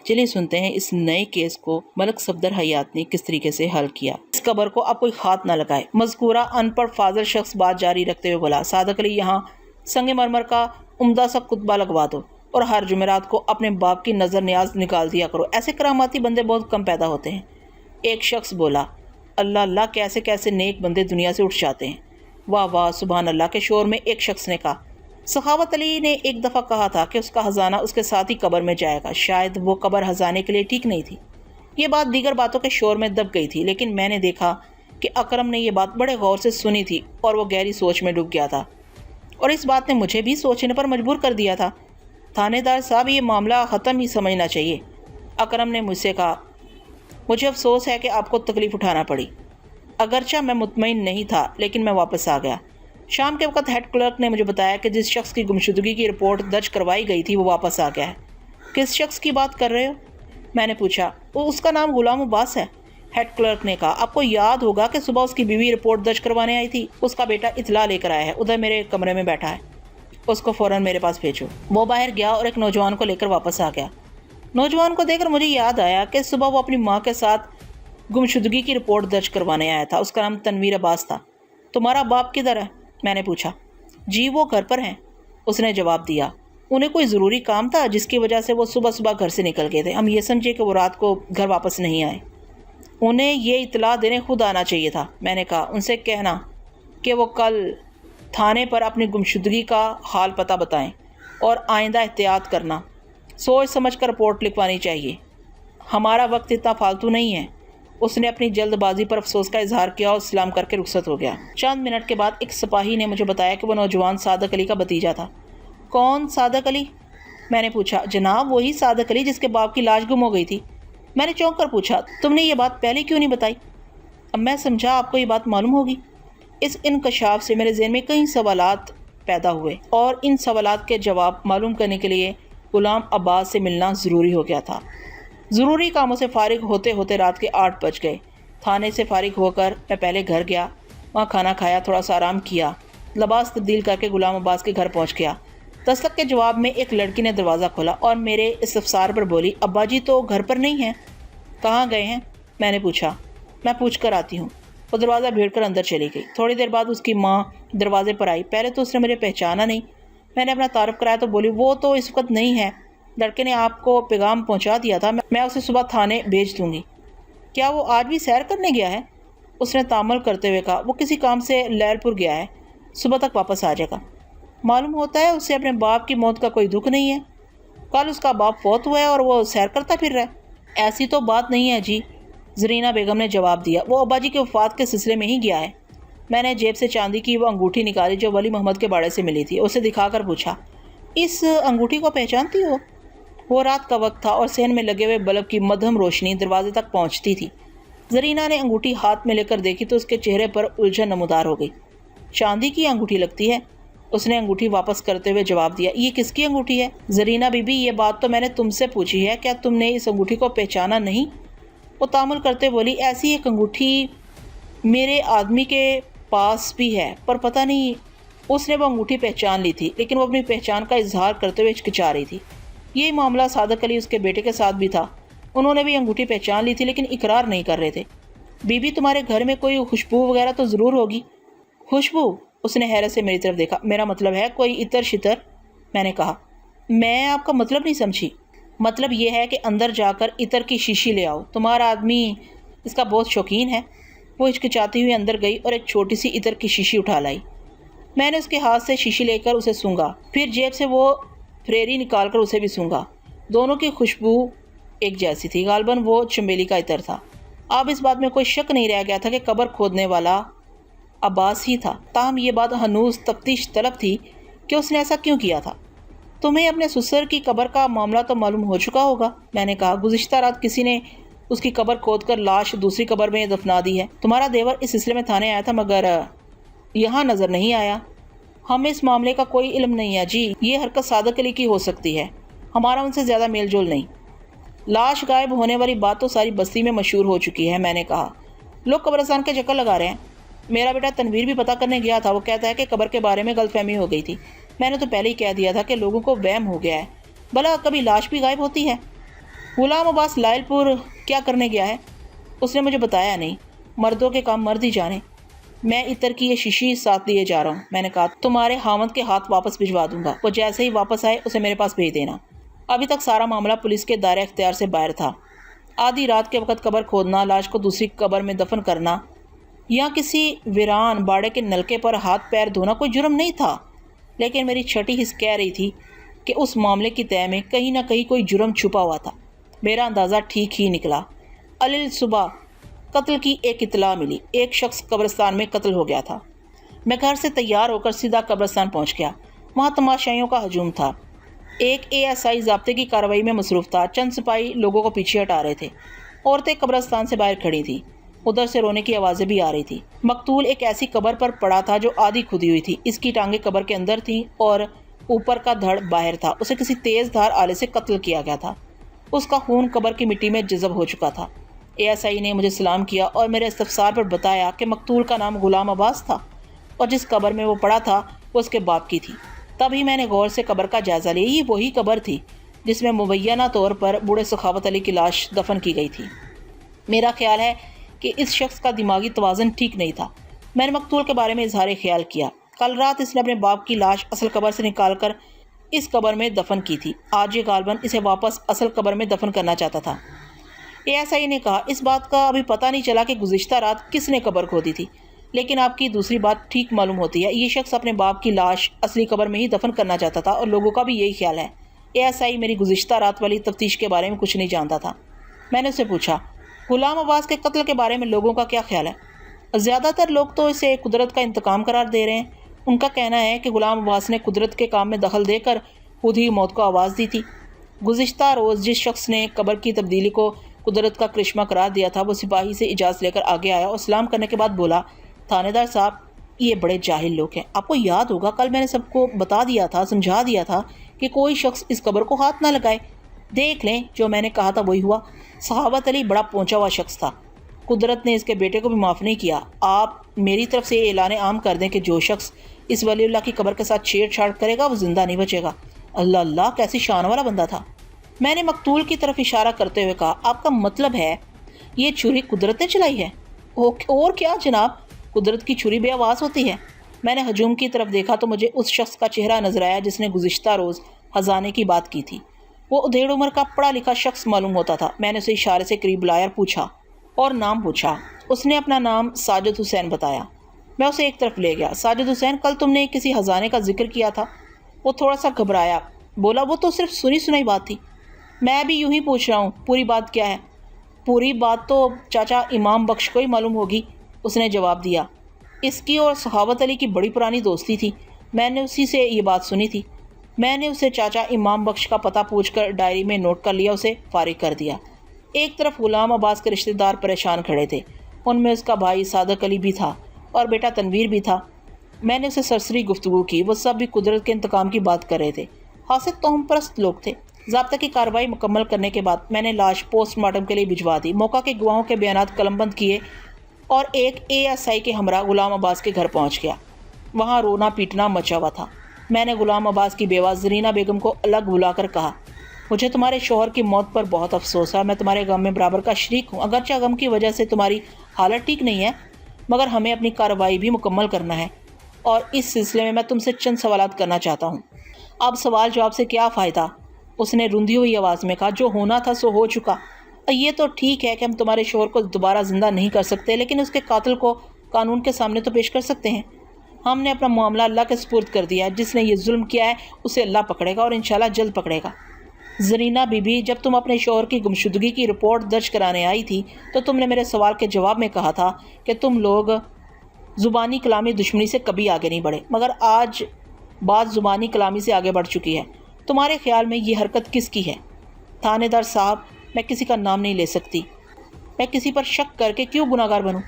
چلیے سنتے ہیں اس نئے کیس کو ملک صفدر حیات نے کس طریقے سے حل کیا۔ اس قبر کو اب کوئی ہاتھ نہ لگائے، مذکورہ ان پڑھ فاضل شخص بات جاری رکھتے ہوئے بولا۔ صادق علی، یہاں سنگ مرمر کا عمدہ سا کتبہ لگوا دو اور ہر جمعرات کو اپنے باپ کی نظر نیاز نکال دیا کرو، ایسے کراماتی بندے بہت کم پیدا ہوتے ہیں۔ ایک شخص بولا، اللہ اللہ، کیسے کیسے نیک بندے دنیا سے اٹھ جاتے ہیں، واہ واہ سبحان اللہ کے شور میں ایک شخص نے کہا، سخاوت علی نے ایک دفعہ کہا تھا کہ اس کا خزانہ اس کے ساتھ ہی قبر میں جائے گا، شاید وہ قبر خزانے کے لیے ٹھیک نہیں تھی۔ یہ بات دیگر باتوں کے شور میں دب گئی تھی، لیکن میں نے دیکھا کہ اکرم نے یہ بات بڑے غور سے سنی تھی اور وہ گہری سوچ میں ڈوب گیا تھا، اور اس بات نے مجھے بھی سوچنے پر مجبور کر دیا تھا۔ تھانے دار صاحب، یہ معاملہ ختم ہی سمجھنا چاہیے، اکرم نے مجھ سے کہا۔ مجھے افسوس ہے کہ آپ کو تکلیف اٹھانا پڑی۔ اگرچہ میں مطمئن نہیں تھا، لیکن میں واپس آ گیا۔ شام کے وقت ہیڈ کلرک نے مجھے بتایا کہ جس شخص کی گمشدگی کی رپورٹ درج کروائی گئی تھی وہ واپس آ گیا ہے۔ کس شخص کی بات کر رہے ہو؟ میں نے پوچھا۔ اس کا نام غلام عباس ہے، ہیڈ کلرک نے کہا۔ آپ کو یاد ہوگا کہ صبح اس کی بیوی رپورٹ درج کروانے آئی تھی، اس کا بیٹا اطلاع لے کر آیا ہے، ادھر میرے کمرے میں بیٹھا ہے، اس کو فوراً میرے پاس بھیجو۔ وہ باہر گیا اور ایک نوجوان کو لے کر واپس آ گیا۔ نوجوان کو دیکھ کر مجھے یاد آیا کہ صبح وہ اپنی ماں کے ساتھ گمشدگی کی رپورٹ درج کروانے آیا تھا، اس کا نام تنویر عباس تھا۔ تمہارا باپ کدھر ہے؟ میں نے پوچھا۔ جی وہ گھر پر ہیں، اس نے جواب دیا۔ انہیں کوئی ضروری کام تھا جس کی وجہ سے وہ صبح صبح گھر سے نکل گئے تھے، ہم یہ سمجھے کہ وہ رات کو گھر واپس نہیں آئے۔ انہیں یہ اطلاع دینے خود آنا چاہیے تھا، میں نے کہا۔ ان سے کہنا کہ وہ کل تھانے پر اپنی گمشدگی کا حال پتہ بتائیں اور آئندہ احتیاط کرنا، سوچ سمجھ کر رپورٹ لکھوانی چاہیے، ہمارا وقت اتنا فالتو نہیں ہے۔ اس نے اپنی جلد بازی پر افسوس کا اظہار کیا اور سلام کر کے رخصت ہو گیا۔ چند منٹ کے بعد ایک سپاہی نے مجھے بتایا کہ وہ نوجوان صادق علی کا بھتیجا تھا۔ کون صادق علی؟ میں نے پوچھا۔ جناب وہی صادق علی جس کے باپ کی لاش گم ہو گئی تھی۔ میں نے چونک کر پوچھا، تم نے یہ بات پہلے کیوں نہیں بتائی؟ اب میں سمجھا آپ کو یہ بات معلوم ہوگی۔ اس انکشاف سے میرے ذہن میں کئی سوالات پیدا ہوئے اور ان سوالات کے جواب معلوم کرنے کے لیے غلام عباس سے ملنا ضروری ہو گیا تھا۔ ضروری کاموں سے فارغ ہوتے ہوتے رات کے 8 بج گئے۔ تھانے سے فارغ ہو کر میں پہلے گھر گیا، وہاں کھانا کھایا، تھوڑا سا آرام کیا، لباس تبدیل کر کے غلام عباس کے گھر پہنچ گیا۔ دستک کے جواب میں ایک لڑکی نے دروازہ کھولا اور میرے استفسار پر بولی، ابا جی تو گھر پر نہیں ہیں، کہاں گئے ہیں؟ میں نے پوچھا۔ میں پوچھ کر آتی ہوں۔ وہ دروازہ بھیڑ کر اندر چلی گئی۔ تھوڑی دیر بعد اس کی ماں دروازے پر آئی۔ پہلے تو اس نے مجھے پہچانا نہیں۔ میں نے اپنا تعارف کرایا تو بولی، وہ تو اس وقت نہیں ہے، لڑکے نے آپ کو پیغام پہنچا دیا تھا، میں اسے صبح تھانے بھیج دوں گی۔ کیا وہ آج بھی سیر کرنے گیا ہے؟ اس نے تامل کرتے ہوئے کہا، وہ کسی کام سے لہر پور گیا ہے، صبح تک واپس آ جائے گا۔ معلوم ہوتا ہے اسے اپنے باپ کی موت کا کوئی دکھ نہیں ہے، کل اس کا باپ فوت ہوا ہے اور وہ سیر کرتا پھر رہا ہے۔ ایسی تو بات نہیں ہے جی، زرینہ بیگم نے جواب دیا، وہ ابا جی کے وفات کے سلسلے میں ہی گیا ہے۔ میں نے جیب سے چاندی کی وہ انگوٹھی نکالی جو ولی محمد کے باڑے سے ملی تھی، اسے دکھا کر پوچھا، اس انگوٹھی کو پہچانتی ہو؟ وہ رات کا وقت تھا اور صحن میں لگے ہوئے بلب کی مدھم روشنی دروازے تک پہنچتی تھی۔ زرینہ نے انگوٹھی ہاتھ میں لے کر دیکھی تو اس کے چہرے پر الجھن نمودار ہو گئی۔ چاندی کی انگوٹھی لگتی ہے، اس نے انگوٹھی واپس کرتے ہوئے جواب دیا۔ یہ کس کی انگوٹھی ہے؟ زرینہ بی بی، یہ بات تو میں نے تم سے پوچھی ہے، کیا تم نے اس انگوٹھی کو پہچانا نہیں؟ وہ تامل کرتے بولی، ایسی ایک انگوٹھی میرے آدمی کے پاس بھی ہے، پر پتہ نہیں۔ اس نے وہ انگوٹھی پہچان لی تھی، لیکن وہ اپنی پہچان کا اظہار کرتے ہوئے ہچکچا رہی تھی۔ یہی معاملہ صادق علی اس کے بیٹے کے ساتھ بھی تھا، انہوں نے بھی انگوٹھی پہچان لی تھی لیکن اقرار نہیں کر رہے تھے۔ بی بی، تمہارے گھر میں کوئی خوشبو وغیرہ تو ضرور ہوگی۔ خوشبو؟ اس نے حیرت سے میری طرف دیکھا۔ میرا مطلب ہے کوئی عطر شطر؟ میں نے کہا۔ میں آپ کا مطلب نہیں سمجھی۔ مطلب یہ ہے کہ اندر جا کر عطر کی شیشی لے آؤ، تمہارا آدمی اس کا بہت شوقین ہے۔ وہ ہچکچاتی ہوئی اندر گئی اور ایک چھوٹی سی عطر کی شیشی اٹھا لائی۔ میں نے اس کے ہاتھ سے شیشی لے کر اسے سونگھا، پھر جیب سے وہ پھریری نکال کر اسے بھی سونگھا۔ دونوں کی خوشبو ایک جیسی تھی، غالباً وہ چمیلی کا عطر تھا۔ اب اس بات میں کوئی شک نہیں رہ گیا تھا کہ قبر کھودنے والا عباس ہی تھا، تاہم یہ بات ہنوز تفتیش طلب تھی کہ اس نے ایسا کیوں کیا تھا۔ تمہیں اپنے سسر کی قبر کا معاملہ تو معلوم ہو چکا ہوگا، میں نے کہا۔ گزشتہ رات کسی نے اس کی قبر کھود کر لاش دوسری قبر میں دفنا دی ہے۔ تمہارا دیور اس سلسلے میں تھانے آیا تھا مگر یہاں نظر نہیں آیا۔ ہمیں اس معاملے کا کوئی علم نہیں ہے جی، یہ حرکت صادق علی کی ہو سکتی ہے، ہمارا ان سے زیادہ میل جول نہیں۔ لاش غائب ہونے والی بات تو ساری بستی میں مشہور ہو چکی ہے، میں نے کہا۔ لوگ قبرستان کے چکر لگا رہے ہیں۔ میرا بیٹا تنویر بھی پتہ کرنے گیا تھا، وہ کہتا ہے کہ قبر کے بارے میں غلط فہمی ہو گئی تھی۔ میں نے تو پہلے ہی کہہ دیا تھا کہ لوگوں کو وہم ہو گیا ہے، بھلا کبھی لاش بھی غائب ہوتی ہے؟ غلام عباس لائل پور کیا کرنے گیا ہے؟ اس نے مجھے بتایا نہیں، مردوں کے کام مرد ہی جانے۔ میں عطر کی یہ شیشی ساتھ لیے جا رہا ہوں۔ میں نے کہا تمہارے خاوند کے ہاتھ واپس بھجوا دوں گا، وہ جیسے ہی واپس آئے اسے میرے پاس بھیج دینا۔ ابھی تک سارا معاملہ پولیس کے دائرہ اختیار سے باہر تھا۔ آدھی رات کے وقت قبر کھودنا، لاش کو دوسری قبر میں دفن کرنا یا کسی ویران باڑے کے نلکے پر ہاتھ پیر دھونا کوئی جرم نہیں تھا، لیکن میری چھٹی حس کہہ رہی تھی کہ اس معاملے کی تہہ میں کہیں نہ کہیں کوئی جرم چھپا ہوا تھا۔ میرا اندازہ ٹھیک ہی نکلا۔ علیل صبح قتل کی ایک اطلاع ملی، ایک شخص قبرستان میں قتل ہو گیا تھا۔ میں گھر سے تیار ہو کر سیدھا قبرستان پہنچ گیا۔ وہاں تماشائیوں کا ہجوم تھا۔ ایک ASI ضابطے کی کارروائی میں مصروف تھا، چند سپاہی لوگوں کو پیچھے ہٹا رہے تھے۔ عورتیں قبرستان سے باہر کھڑی تھیں، ادھر سے رونے کی آوازیں بھی آ رہی تھی۔ مقتول ایک ایسی قبر پر پڑا تھا جو آدھی کھدی ہوئی تھی، اس کی ٹانگیں قبر کے اندر تھیں اور اوپر کا دھڑ باہر تھا۔ اسے کسی تیز دھار آلے سے قتل کیا گیا تھا۔ اس کا خون قبر کی مٹی میں جذب ہو چکا تھا۔ ASI نے مجھے سلام کیا اور میرے استفسار پر بتایا کہ مقتول کا نام غلام عباس تھا اور جس قبر میں وہ پڑا تھا وہ اس کے باپ کی تھی۔ تبھی میں نے غور سے قبر کا جائزہ لیا۔ یہ وہی قبر تھی جس میں مبینہ طور پر بوڑھے سخاوت علی کی لاش دفن کی گئی تھی۔ میرا خیال ہے کہ اس شخص کا دماغی توازن ٹھیک نہیں تھا۔ میں نے مقتول کے بارے میں اظہار خیال کیا۔ کل رات اس نے اپنے باپ کی لاش اصل قبر سے نکال کر اس قبر میں دفن کی تھی۔ آج یہ غالباً اسے واپس اصل قبر میں دفن کرنا چاہتا تھا۔ ASI نے کہا اس بات کا ابھی پتہ نہیں چلا کہ گزشتہ رات کس نے قبر کھودی تھی، لیکن آپ کی دوسری بات ٹھیک معلوم ہوتی ہے۔ یہ شخص اپنے باپ کی لاش اصلی قبر میں ہی دفن کرنا چاہتا تھا اور لوگوں کا بھی یہی خیال ہے۔ ASI میری گزشتہ رات والی تفتیش کے بارے میں کچھ نہیں جانتا تھا۔ میں نے اسے پوچھا غلام عباس کے قتل کے بارے میں لوگوں کا کیا خیال ہے؟ زیادہ تر لوگ تو اسے قدرت کا انتقام قرار دے رہے ہیں۔ ان کا کہنا ہے کہ غلام عباس نے قدرت کے کام میں دخل دے کر خود ہی موت کو آواز دی تھی۔ گزشتہ روز جس شخص نے قبر کی تبدیلی کو قدرت کا کرشمہ قرار دیا تھا وہ سپاہی سے اجازت لے کر آگے آیا اور سلام کرنے کے بعد بولا تھانے دار صاحب یہ بڑے جاہل لوگ ہیں۔ آپ کو یاد ہوگا کل میں نے سب کو بتا دیا تھا، سمجھا دیا تھا کہ کوئی شخص اس قبر کو ہاتھ نہ لگائے۔ دیکھ لیں جو میں نے کہا تھا وہی ہوا۔ سخاوت علی بڑا پہنچا ہوا شخص تھا، قدرت نے اس کے بیٹے کو بھی معاف نہیں کیا۔ آپ میری طرف سے یہ اعلان عام کر دیں کہ جو شخص اس ولی اللہ کی قبر کے ساتھ چھیڑ چھاڑ کرے گا وہ زندہ نہیں بچے گا۔ اللہ اللہ کیسی شان والا بندہ تھا۔ میں نے مقتول کی طرف اشارہ کرتے ہوئے کہا آپ کا مطلب ہے یہ چھری قدرت نے چلائی ہے؟ اور کیا جناب، قدرت کی چھری بے آواز ہوتی ہے۔ میں نے ہجوم کی طرف دیکھا تو مجھے اس شخص کا چہرہ نظر آیا جس نے گزشتہ روز خزانے کی بات کی تھی۔ وہ ادھیڑ عمر کا پڑھا لکھا شخص معلوم ہوتا تھا۔ میں نے اسے اشارے سے قریب بلایا اور پوچھا اور نام پوچھا۔ اس نے اپنا نام ساجد حسین بتایا۔ میں اسے ایک طرف لے گیا۔ ساجد حسین کل تم نے کسی خزانے کا ذکر کیا تھا۔ وہ تھوڑا سا گھبرایا، بولا وہ تو صرف سنی سنائی بات تھی۔ میں بھی یوں ہی پوچھ رہا ہوں پوری بات کیا ہے؟ پوری بات تو چاچا امام بخش کو ہی معلوم ہوگی، اس نے جواب دیا۔ اس کی اور سخاوت علی کی بڑی پرانی دوستی تھی، میں نے اسی سے یہ بات سنی تھی۔ میں نے اسے چاچا امام بخش کا پتہ پوچھ کر ڈائری میں نوٹ کر لیا، اسے فارغ کر دیا۔ ایک طرف غلام عباس کے رشتہ دار پریشان کھڑے تھے، ان میں اس کا بھائی صادق علی بھی تھا اور بیٹا تنویر بھی تھا۔ میں نے اسے سرسری گفتگو کی، وہ سب بھی قدرت کے انتقام کی بات کر رہے تھے۔ خاصے توہم پرست لوگ تھے۔ ضابطہ کی کارروائی مکمل کرنے کے بعد میں نے لاش پوسٹ مارٹم کے لیے بھجوا دی، موقع کے گواہوں کے بیانات قلم بند کیے اور ایک ASI کے ہمراہ غلام عباس کے گھر پہنچ گیا۔ وہاں رونا پیٹنا مچا ہوا تھا۔ میں نے غلام عباس کی بیوہ زرینہ بیگم کو الگ بلا کر کہا مجھے تمہارے شوہر کی موت پر بہت افسوس ہے، میں تمہارے غم میں برابر کا شریک ہوں، اگرچہ غم کی وجہ سے تمہاری حالت ٹھیک نہیں ہے، مگر ہمیں اپنی کارروائی بھی مکمل کرنا ہے اور اس سلسلے میں تم سے چند سوالات کرنا چاہتا ہوں۔ اب سوال جواب سے کیا فائدہ، اس نے روندی ہوئی آواز میں کہا، جو ہونا تھا سو ہو چکا۔ یہ تو ٹھیک ہے کہ ہم تمہارے شوہر کو دوبارہ زندہ نہیں کر سکتے، لیکن اس کے قاتل کو قانون کے سامنے تو پیش کر سکتے ہیں۔ ہم نے اپنا معاملہ اللہ کے سپرد کر دیا ہے، جس نے یہ ظلم کیا ہے اسے اللہ پکڑے گا اور انشاءاللہ جلد پکڑے گا۔ زرینہ بی بی، جب تم اپنے شوہر کی گمشدگی کی رپورٹ درج کرانے آئی تھی تو تم نے میرے سوال کے جواب میں کہا تھا کہ تم لوگ زبانی کلامی دشمنی سے کبھی آگے نہیں بڑھے، مگر آج بات زبانی کلامی سے آگے بڑھ چکی ہے۔ تمہارے خیال میں یہ حرکت کس کی ہے؟ تھانے دار صاحب، میں کسی کا نام نہیں لے سکتی، میں کسی پر شک کر کے کیوں گناہ گار بنوں؟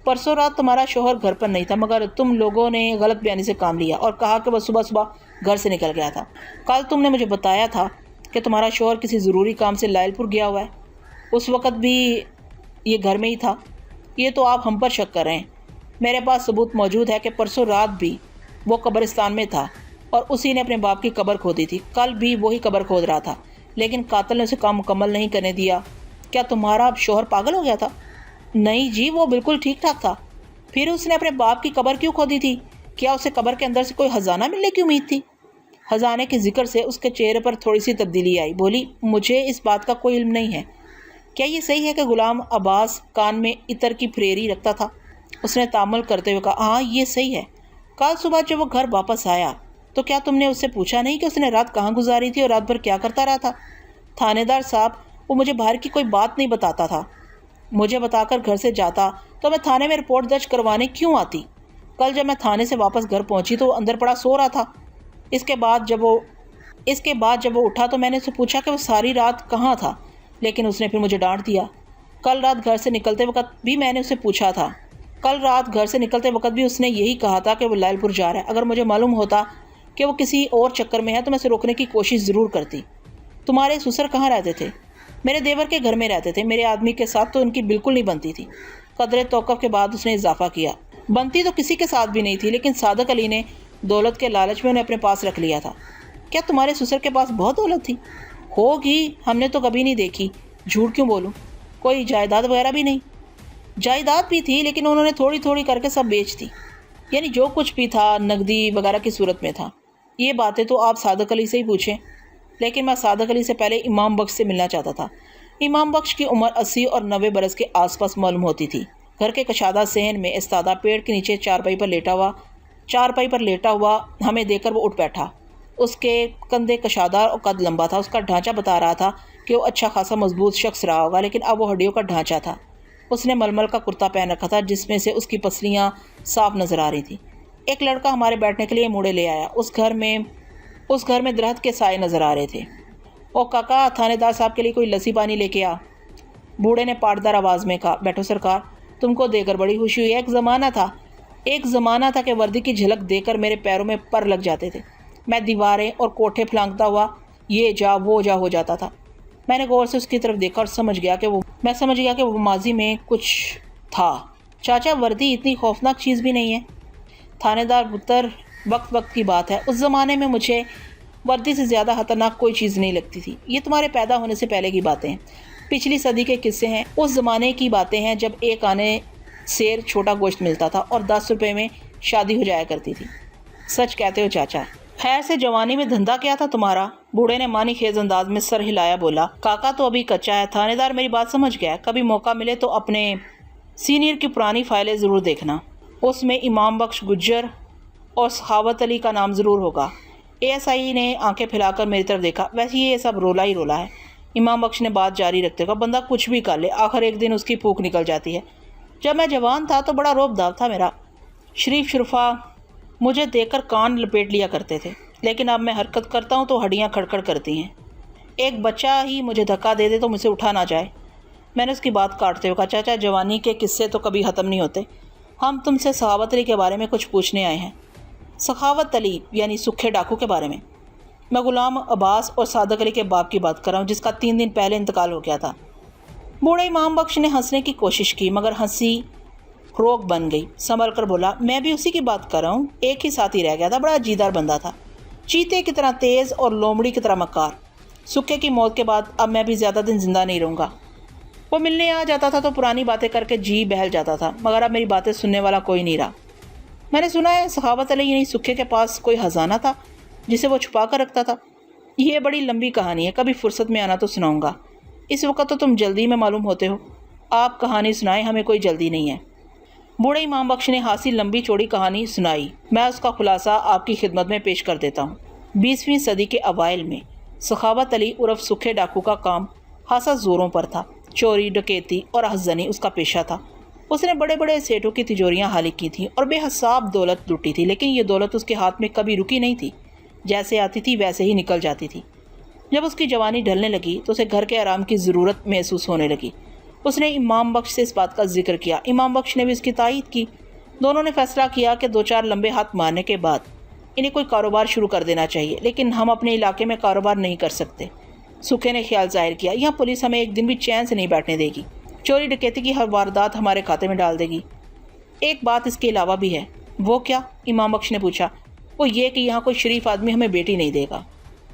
پرسوں رات تمہارا شوہر گھر پر نہیں تھا، مگر تم لوگوں نے غلط بیانی سے کام لیا اور کہا کہ وہ صبح صبح گھر سے نکل گیا تھا۔ کل تم نے مجھے بتایا تھا کہ تمہارا شوہر کسی ضروری کام سے لائل پور گیا ہوا ہے، اس وقت بھی یہ گھر میں ہی تھا۔ یہ تو آپ ہم پر شک کر رہے ہیں، میرے پاس ثبوت موجود ہے کہ پرسوں رات بھی وہ قبرستان میں تھا اور اسی نے اپنے باپ کی قبر کھودی تھی، کل بھی وہی قبر کھود رہا تھا۔ لیکن قاتل نے اسے کام مکمل نہیں کرنے دیا۔ کیا تمہارا شوہر پاگل ہو گیا تھا؟ نہیں جی، وہ بالکل ٹھیک ٹھاک تھا۔ پھر اس نے اپنے باپ کی قبر کیوں کھودی تھی؟ کیا اسے قبر کے اندر سے کوئی خزانہ ملنے کی امید تھی؟ خزانے کے ذکر سے اس کے چہرے پر تھوڑی سی تبدیلی آئی۔ بولی، مجھے اس بات کا کوئی علم نہیں ہے۔ کیا یہ صحیح ہے کہ غلام عباس کان میں عطر کی پھریری رکھتا تھا؟ اس نے تامل کرتے ہوئے کہا، ہاں یہ صحیح ہے۔ کل صبح جب وہ گھر واپس آیا تو کیا تم نے اس سے پوچھا نہیں کہ اس نے رات کہاں گزاری تھی اور رات بھر کیا کرتا رہا تھا؟ تھانے دار صاحب، وہ مجھے باہر کی کوئی بات نہیں بتاتا تھا۔ مجھے بتا کر گھر سے جاتا تو میں تھانے میں رپورٹ درج کروانے کیوں آتی؟ کل جب میں تھانے سے واپس گھر پہنچی تو وہ اندر پڑا سو رہا تھا۔ اس کے بعد جب وہ اٹھا تو میں نے اسے پوچھا کہ وہ ساری رات کہاں تھا، لیکن اس نے پھر مجھے ڈانٹ دیا۔ کل رات گھر سے نکلتے وقت بھی میں نے اسے پوچھا تھا۔ کل رات گھر سے نکلتے وقت بھی اس نے یہی کہا تھا کہ وہ لائل پور جا رہا ہے۔ اگر مجھے معلوم ہوتا کہ وہ کسی اور چکر میں ہے تو میں اسے روکنے کی کوشش ضرور کرتی۔ تمہارے سسر کہاں رہتے تھے؟ میرے دیور کے گھر میں رہتے تھے۔ میرے آدمی کے ساتھ تو ان کی بالکل نہیں بنتی تھی۔ قدرے توقف کے بعد اس نے اضافہ کیا، بنتی تو کسی کے ساتھ بھی نہیں تھی، لیکن صادق علی نے دولت کے لالچ میں انہیں اپنے پاس رکھ لیا تھا۔ کیا تمہارے سسر کے پاس بہت دولت تھی؟ ہوگی، ہم نے تو کبھی نہیں دیکھی۔ جھوٹ کیوں بولوں؟ کوئی جائیداد وغیرہ بھی نہیں؟ جائیداد بھی تھی، لیکن انہوں نے تھوڑی تھوڑی کر کے سب بیچ دی، یعنی جو کچھ بھی تھا نقدی وغیرہ کی صورت میں تھا۔ یہ باتیں تو آپ صادق علی سے ہی پوچھیں۔ لیکن میں صادق علی سے پہلے امام بخش سے ملنا چاہتا تھا۔ امام بخش کی عمر 80 اور 90 برس کے آس پاس معلوم ہوتی تھی۔ گھر کے کشادہ صحن میں استادہ پیڑ کے نیچے چارپائی پر لیٹا ہوا ہمیں دیکھ کر وہ اٹھ بیٹھا۔ اس کے کندھے کشادہ اور قد لمبا تھا۔ اس کا ڈھانچہ بتا رہا تھا کہ وہ اچھا خاصا مضبوط شخص رہا ہوگا، لیکن اب وہ ہڈیوں کا ڈھانچہ تھا۔ اس نے ململ کا کرتا پہن رکھا تھا جس میں سے اس کی پسلیاں صاف نظر آ رہی تھیں۔ ایک لڑکا ہمارے بیٹھنے کے لیے موڑے لے آیا۔ اس گھر میں درخت کے سائے نظر آ رہے تھے۔ او کاکا، تھانے دار صاحب کے لیے کوئی لسی پانی لے کے آ، بوڑھے نے پاٹدار آواز میں کہا۔ بیٹھو سرکار، تم کو دیکھ کر بڑی خوشی ہوئی۔ ایک زمانہ تھا کہ وردی کی جھلک دے کر میرے پیروں میں پر لگ جاتے تھے۔ میں دیواریں اور کوٹھے پھلانگتا ہوا یہ جا وہ جا ہو جاتا تھا۔ میں نے غور سے اس کی طرف دیکھا اور سمجھ گیا کہ وہ ماضی میں کچھ تھا۔ چاچا، وردی اتنی خوفناک چیز بھی نہیں ہے۔ تھانے دار پتر، وقت کی بات ہے۔ اس زمانے میں مجھے وردی سے زیادہ خطرناک کوئی چیز نہیں لگتی تھی۔ یہ تمہارے پیدا ہونے سے پہلے کی باتیں ہیں، پچھلی صدی کے قصے ہیں۔ اس زمانے کی باتیں ہیں جب ایک آنے سیر چھوٹا گوشت ملتا تھا اور 10 روپے میں شادی ہو جایا کرتی تھی۔ سچ کہتے ہو چاچا۔ خیر سے جوانی میں دھندا کیا تھا تمہارا؟ بوڑھے نے معنی خیز انداز میں سر ہلایا بولا۔ کاکا تو ابھی کچا ہے۔ تھانے دار میری بات سمجھ گیا۔ کبھی موقع ملے تو اپنے سینئر کی پرانی فائلیں ضرور دیکھنا، اس میں امام بخش گجر اور سخاوت علی کا نام ضرور ہوگا۔ ASI نے آنکھیں پھیلا کر میری طرف دیکھا۔ ویسے یہ سب رولا ہی رولا ہے، امام بخش نے بات جاری رکھتے ہوئے۔ بندہ کچھ بھی کر لے، آخر ایک دن اس کی پھوک نکل جاتی ہے۔ جب میں جوان تھا تو بڑا روب داو تھا میرا۔ شریف شرفا مجھے دیکھ کر کان لپیٹ لیا کرتے تھے، لیکن اب میں حرکت کرتا ہوں تو ہڈیاں کھڑکھڑ کرتی ہیں۔ ایک بچہ ہی مجھے دھکا دے دے تو مجھ سے اٹھا نہ جائے۔ میں نے اس کی بات کاٹتے ہوئے کہا، چاچا جوانی کے قصے تو کبھی ختم نہیں ہوتے۔ ہم تم سے سخاوت علی کے بارے میں کچھ پوچھنے آئے ہیں۔ سخاوت علی یعنی سکھے ڈاکو کے بارے میں؟ میں غلام عباس اور صادق علی کے باپ کی بات کر رہا ہوں، جس کا 3 دن پہلے انتقال ہو گیا تھا۔ بوڑھے امام بخش نے ہنسنے کی کوشش کی مگر ہنسی روک بن گئی۔ سنبھل کر بولا، میں بھی اسی کی بات کر رہا ہوں۔ ایک ہی ساتھی رہ گیا تھا، بڑا جیدار بندہ تھا، چیتے کی طرح تیز اور لومڑی کی طرح مکار۔ سکھے کی موت کے بعد اب میں بھی زیادہ دن زندہ نہیں رہوں گا۔ وہ ملنے آ جاتا تھا تو پرانی باتیں کر کے جی بہل جاتا تھا، مگر اب میری باتیں سننے والا کوئی نہیں رہا۔ میں نے سنا ہے سخاوت علی یعنی سکھے کے پاس کوئی خزانہ تھا جسے وہ چھپا کر رکھتا تھا۔ یہ بڑی لمبی کہانی ہے، کبھی فرصت میں آنا تو سناؤں گا۔ اس وقت تو تم جلدی میں معلوم ہوتے ہو۔ آپ کہانی سنائیں، ہمیں کوئی جلدی نہیں ہے۔ بوڑھے امام بخش نے خاصی لمبی چوڑی کہانی سنائی۔ میں اس کا خلاصہ آپ کی خدمت میں پیش کر دیتا ہوں۔ 20ویں صدی کے اوائل میں سخاوت علی عرف سکھے ڈاکو کا کام خاصا زوروں پر تھا۔ چوری، ڈکیتی اور حسدنی اس کا پیشہ تھا۔ اس نے بڑے بڑے سیٹوں کی تجوریاں خالی کی تھیں اور بے حساب دولت لوٹی تھی، لیکن یہ دولت اس کے ہاتھ میں کبھی رکی نہیں تھی۔ جیسے آتی تھی ویسے ہی نکل جاتی تھی۔ جب اس کی جوانی ڈھلنے لگی تو اسے گھر کے آرام کی ضرورت محسوس ہونے لگی۔ اس نے امام بخش سے اس بات کا ذکر کیا، امام بخش نے بھی اس کی تائید کی۔ دونوں نے فیصلہ کیا کہ 2-4 لمبے ہاتھ مارنے کے بعد انہیں کوئی کاروبار شروع کر دینا چاہیے، لیکن ہم اپنے علاقے میں کاروبار نہیں کر سکتے۔ سکھے نے خیال ظاہر کیا، یہاں پولیس ہمیں ایک دن بھی چین سے نہیں بیٹھنے دے گی، چوری ڈکیتی کی ہر واردات ہمارے کھاتے میں ڈال دے گی۔ ایک بات اس کے علاوہ بھی ہے۔ وہ کیا؟ امام بخش نے پوچھا۔ وہ یہ کہ یہاں کوئی شریف آدمی ہمیں بیٹی نہیں دے گا۔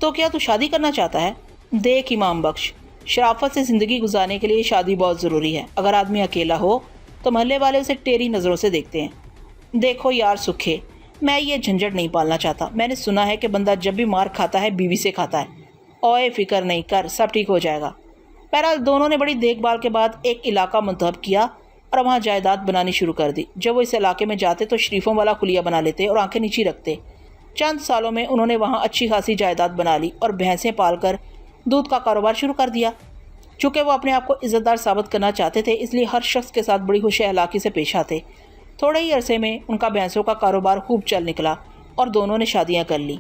تو کیا تو شادی کرنا چاہتا ہے؟ دیکھ امام بخش، شرافت سے زندگی گزارنے کے لیے شادی بہت ضروری ہے۔ اگر آدمی اکیلا ہو تو محلے والے اسے ٹیڑھی نظروں سے دیکھتے ہیں۔ دیکھو یار سکھے، میں یہ جھنجھٹ نہیں پالنا چاہتا۔ میں نے سنا ہے کہ بندہ جب بھی مار کھاتا ہے بیوی سے کھاتا ہے۔ اوئے فکر نہیں کر، سب ٹھیک ہو جائے گا۔ بہرحال دونوں نے بڑی دیکھ بھال کے بعد ایک علاقہ منتخب کیا اور وہاں جائیداد بنانی شروع کر دی۔ جب وہ اس علاقے میں جاتے تو شریفوں والا خلیہ بنا لیتے اور آنکھیں نیچی رکھتے۔ چند سالوں میں انہوں نے وہاں اچھی خاصی جائیداد بنا لی اور بھینسیں پال کر دودھ کا کاروبار شروع کر دیا۔ چونکہ وہ اپنے آپ کو عزت دار ثابت کرنا چاہتے تھے، اس لیے ہر شخص کے ساتھ بڑی ہوش اخلاقی سے پیش آتے۔ تھوڑے ہی عرصے میں ان کا بھینسوں کا کاروبار خوب چل نکلا اور دونوں نے شادیاں کر لی۔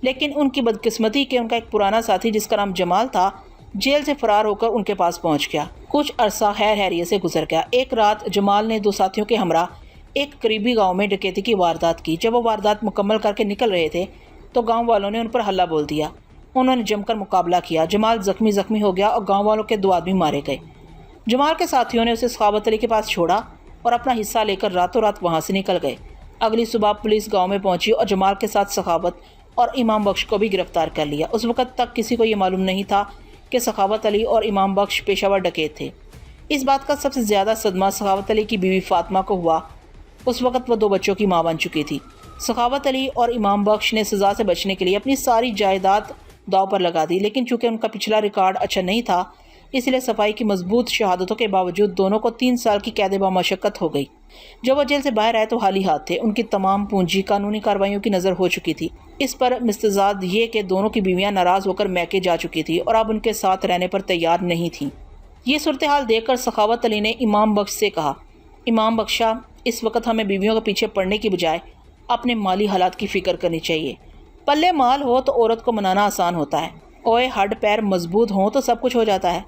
لیکن ان کی بدقسمتی کہ ان کا ایک پرانا ساتھی جس کا نام جمال تھا، جیل سے فرار ہو کر ان کے پاس پہنچ گیا۔ کچھ عرصہ خیر خیریت سے گزر گیا۔ ایک رات جمال نے 2 ساتھیوں کے ہمراہ ایک قریبی گاؤں میں ڈکیتی کی واردات کی۔ جب وہ واردات مکمل کر کے نکل رہے تھے تو گاؤں والوں نے ان پر حلہ بول دیا۔ انہوں نے جم کر مقابلہ کیا۔ جمال زخمی ہو گیا اور گاؤں والوں کے 2 آدمی مارے گئے۔ جمال کے ساتھیوں نے اسے سخاوت علی کے پاس چھوڑا اور اپنا حصہ لے کر راتوں رات وہاں سے نکل گئے۔ اگلی صبح پولیس گاؤں میں پہنچی اور جمال کے ساتھ سخاوت اور امام بخش کو بھی گرفتار کر لیا۔ اس وقت تک کسی کو یہ معلوم نہیں تھا کہ سخاوت علی اور امام بخش پیشہ ور ڈکیت تھے۔ اس بات کا سب سے زیادہ صدمہ سخاوت علی کی بیوی فاطمہ کو ہوا۔ اس وقت وہ 2 بچوں کی ماں بن چکی تھی۔ سخاوت علی اور امام بخش نے سزا سے بچنے کے لیے اپنی ساری جائیداد داؤ پر لگا دی، لیکن چونکہ ان کا پچھلا ریکارڈ اچھا نہیں تھا، اس لیے صفائی کی مضبوط شہادتوں کے باوجود دونوں کو 3 سال کی قید بامشقت ہو گئی۔ جب وہ جیل سے باہر آئے تو خالی ہاتھ تھے۔ ان کی تمام پونجی قانونی کارروائیوں کی نظر ہو چکی تھی۔ اس پر مستزاد یہ کہ دونوں کی بیویاں ناراض ہو کر میکے جا چکی تھی اور اب ان کے ساتھ رہنے پر تیار نہیں تھیں۔ یہ صورتحال دیکھ کر سخاوت علی نے امام بخش سے کہا، امام بخشا، اس وقت ہمیں بیویوں کے پیچھے پڑنے کی بجائے اپنے مالی حالات کی فکر کرنی چاہیے۔ پلے مال ہو تو عورت کو منانا آسان ہوتا ہے، اوئے ہڈ پیر مضبوط ہوں تو سب کچھ ہو جاتا ہے۔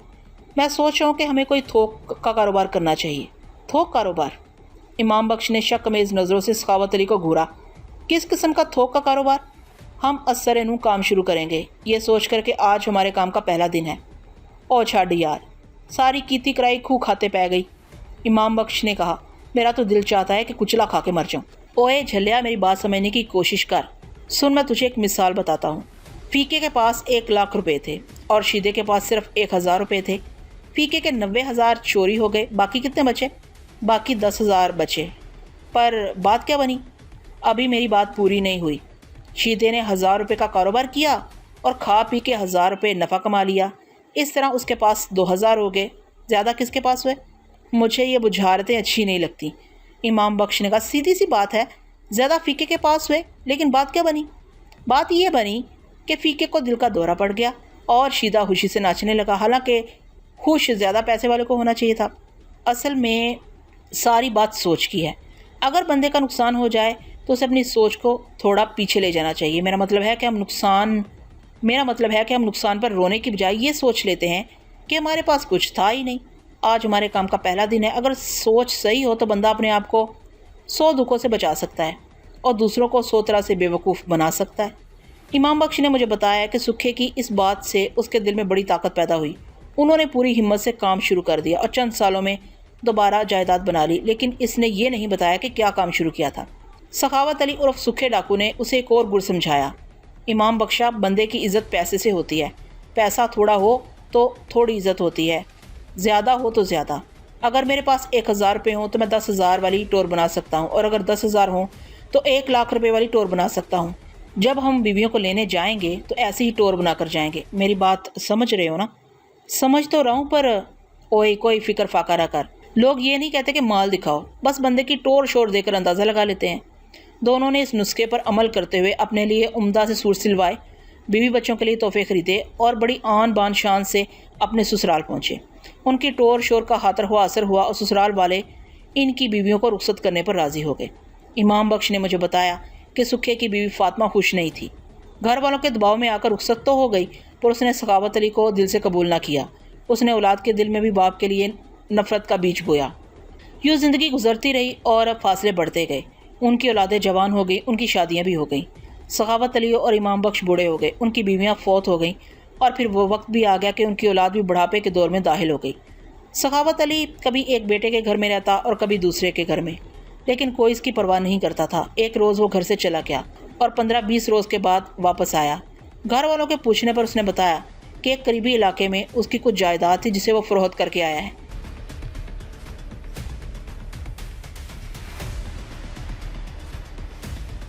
میں سوچ رہا ہوں کہ ہمیں کوئی تھوک کا کاروبار کرنا چاہیے۔ تھوک کاروبار؟ امام بخش نے شک امیز نظروں سے سخاوت علی کو گھورا۔ کس قسم کا تھوک کا کاروبار؟ ہم اثر نو کام شروع کریں گے، یہ سوچ کر کہ آج ہمارے کام کا پہلا دن ہے۔ او چھاڑ یار، ساری کیتی کرائی کھو کھاتے پہ گئی۔ امام بخش نے کہا، میرا تو دل چاہتا ہے کہ کچلا کھا کے مر جاؤں۔ اوئے جھلیا، میری بات سمجھنے کی کوشش کر۔ سن، میں تجھے ایک مثال بتاتا ہوں۔ فیقے کے پاس 1 لاکھ روپے تھے اور شیدے کے پاس صرف 1000 روپے تھے۔ فیقے کے 90,000 چوری ہو گئے، باقی کتنے بچے؟ باقی 10,000 بچے۔ پر بات کیا بنی؟ ابھی میری بات پوری نہیں ہوئی۔ شیدے نے 1000 روپے کا کاروبار کیا اور کھا پی کے 1000 روپے نفع کما لیا۔ اس طرح اس کے پاس 2000 ہو گئے۔ زیادہ کس کے پاس ہوئے؟ مجھے یہ بجھارتیں اچھی نہیں لگتی۔ امام بخش نے کہا، سیدھی سی بات ہے، زیادہ فیقے کے پاس ہوئے، لیکن بات کیا بنی؟ بات یہ بنی کہ فیقے کو دل کا دورہ پڑ گیا اور شیدہ خوشی سے ناچنے لگا، حالانکہ خوش زیادہ پیسے والے کو ہونا چاہیے تھا۔ اصل میں ساری بات سوچ کی ہے۔ اگر بندے کا نقصان ہو جائے تو اسے اپنی سوچ کو تھوڑا پیچھے لے جانا چاہیے۔ میرا مطلب ہے کہ ہم نقصان پر رونے کی بجائے یہ سوچ لیتے ہیں کہ ہمارے پاس کچھ تھا ہی نہیں۔ آج ہمارے کام کا پہلا دن ہے۔ اگر سوچ صحیح ہو تو بندہ اپنے آپ کو 100 دکھوں سے بچا سکتا ہے اور دوسروں کو 100 طرح سے بے وقوف بنا سکتا ہے۔ امام بخش نے مجھے بتایا کہ سکھے کی اس بات سے اس کے دل میں بڑی طاقت پیدا ہوئی۔ انہوں نے پوری ہمت سے کام شروع کر دیا اور چند سالوں میں دوبارہ جائیداد بنا لی، لیکن اس نے یہ نہیں بتایا کہ کیا کام شروع کیا تھا۔ سخاوت علی عرف سکھے ڈاکو نے اسے ایک اور گر سمجھایا، امام بخشا، بندے کی عزت پیسے سے ہوتی ہے۔ پیسہ تھوڑا ہو تو تھوڑی عزت ہوتی ہے، زیادہ ہو تو زیادہ۔ اگر میرے پاس 1000 روپے ہوں تو میں 10,000 والی ٹور بنا سکتا ہوں، اور اگر 10,000 ہوں تو 1 لاکھ روپے والی ٹور بنا سکتا ہوں۔ جب ہم بیویوں کو لینے جائیں گے تو ایسی ہی ٹور بنا کر جائیں گے۔ میری بات سمجھ رہے ہو نا؟ سمجھ تو رہا ہوں، پر کوئی فکر فاقہ نہ کر۔ لوگ یہ نہیں کہتے کہ مال دکھاؤ، بس بندے کی ٹور شور دے کر اندازہ لگا لیتے ہیں۔ دونوں نے اس نسخے پر عمل کرتے ہوئے اپنے لیے عمدہ سے سوٹ سلوائے، بیوی بچوں کے لیے تحفے خریدے اور بڑی آن بان شان سے اپنے سسرال پہنچے۔ ان کی ٹور شور کا خاطر ہوا اثر ہوا اور سسرال والے ان کی بیویوں کو رخصت کرنے پر راضی ہو گئے۔ امام بخش نے مجھے بتایا کہ سکھے کی بیوی فاطمہ خوش نہیں تھی۔ گھر والوں کے دباؤ میں آ کر رخصت تو ہو گئی، پر اس نے سخاوت علی کو دل سے قبول نہ کیا۔ اس نے اولاد کے دل میں بھی باپ کے لیے نفرت کا بیج بویا۔ یوں زندگی گزرتی رہی اور فاصلے بڑھتے گئے۔ ان کی اولادیں جوان ہو گئیں، ان کی شادیاں بھی ہو گئیں۔ سخاوت علی اور امام بخش بوڑھے ہو گئے، ان کی بیویاں فوت ہو گئیں، اور پھر وہ وقت بھی آ گیا کہ ان کی اولاد بھی بڑھاپے کے دور میں داخل ہو گئی۔ سخاوت علی کبھی ایک بیٹے کے گھر میں رہتا اور کبھی دوسرے کے گھر میں، لیکن کوئی اس کی پرواہ نہیں کرتا تھا۔ ایک روز وہ گھر سے چلا گیا اور 15-20 روز کے بعد واپس آیا۔ گھر والوں کے پوچھنے پر اس نے بتایا کہ ایک قریبی علاقے میں اس کی کچھ جائیداد تھی جسے وہ فروخت کر کے آیا ہے۔